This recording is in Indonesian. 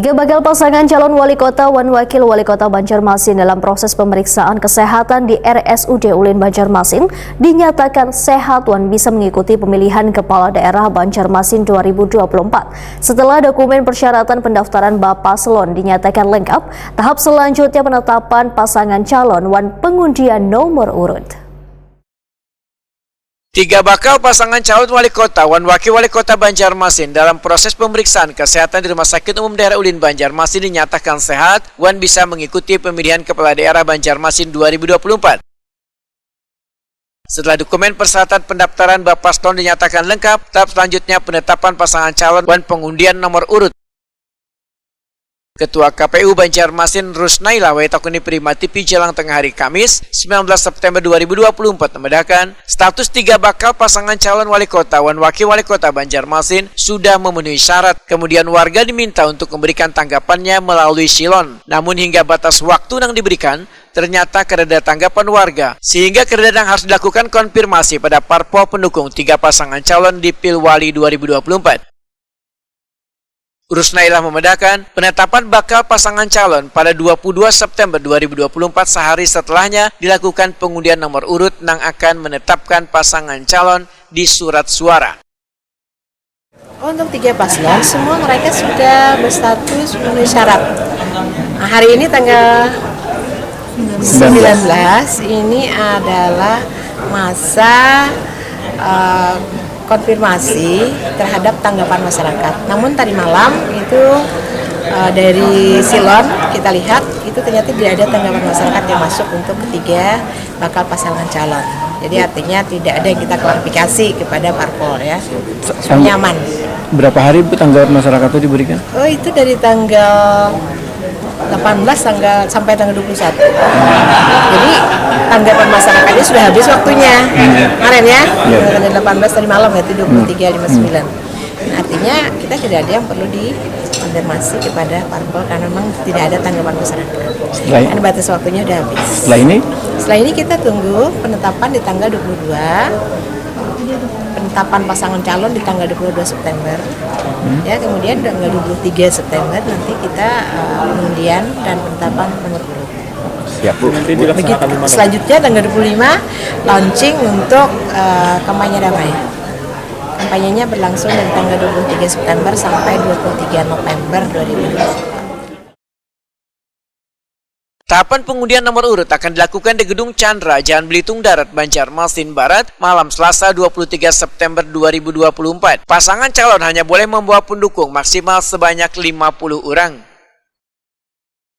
Tiga bakal pasangan calon wali kota dan wakil wali kota Banjarmasin dalam proses pemeriksaan kesehatan di RSUD Ulin Banjarmasin dinyatakan sehat dan bisa mengikuti pemilihan kepala daerah Banjarmasin 2024. Setelah dokumen persyaratan pendaftaran Bapaslon dinyatakan lengkap, tahap selanjutnya penetapan pasangan calon dan pengundian nomor urut. Tiga bakal pasangan calon wali kota dan wakil wali kota Banjarmasin dalam proses pemeriksaan kesehatan di Rumah Sakit Umum Daerah Ulin Banjarmasin dinyatakan sehat dan bisa mengikuti pemilihan kepala daerah Banjarmasin 2024. Setelah dokumen persyaratan pendaftaran Bapaslon dinyatakan lengkap, tahap selanjutnya penetapan pasangan calon dan pengundian nomor urut. Ketua KPU Banjarmasin Rusnaila Waitakuni Prima TV jelang tengah hari Kamis 19 September 2024 membedakan status tiga bakal pasangan calon wali kota dan wakil wali kota Banjarmasin sudah memenuhi syarat. Kemudian warga diminta untuk memberikan tanggapannya melalui silon. Namun hingga batas waktu yang diberikan, ternyata kereda tanggapan warga, sehingga kereda harus dilakukan konfirmasi pada parpol pendukung tiga pasangan calon di Pilwali 2024. Rusnaila membedakan penetapan bakal pasangan calon pada 22 September 2024 sehari setelahnya dilakukan pengundian nomor urut yang akan menetapkan pasangan calon di surat suara. Untuk tiga paslon, semua mereka sudah berstatus memenuhi syarat. Nah, hari ini tanggal 19 ini adalah masa konfirmasi terhadap tanggapan masyarakat. Namun tadi malam itu dari silon kita lihat itu ternyata tidak ada tanggapan masyarakat yang masuk untuk ketiga bakal pasangan calon. Jadi artinya tidak ada yang kita klarifikasi kepada parpol ya. Nyaman. Berapa hari tanggapan masyarakat itu diberikan? Oh, itu dari tanggal 18 sampai tanggal 21. Jadi tanggapan masyarakatnya sudah habis waktunya. Kemarin ya, tanggal 18 tadi malam berarti 23.59. Artinya kita tidak ada yang perlu dikonfirmasi kepada parpol karena memang tidak ada tanggapan masyarakat. Karena batas waktunya sudah habis. Setelah ini kita tunggu penetapan di tanggal 22. Penetapan pasangan calon di tanggal 22 September. Ya, kemudian tanggal 23 September nanti kita pengundian dan penetapan nomor urut. Siap, Bu. Begitu. Selanjutnya tanggal 25 launching untuk kampanye damai. Kampanyenya berlangsung dari tanggal 23 September sampai 23 November 2020. Tahapan pengundian nomor urut akan dilakukan di Gedung Chandra, Jalan Belitung Darat, Banjarmasin Barat, malam Selasa 23 September 2024. Pasangan calon hanya boleh membawa pendukung maksimal sebanyak 50 orang.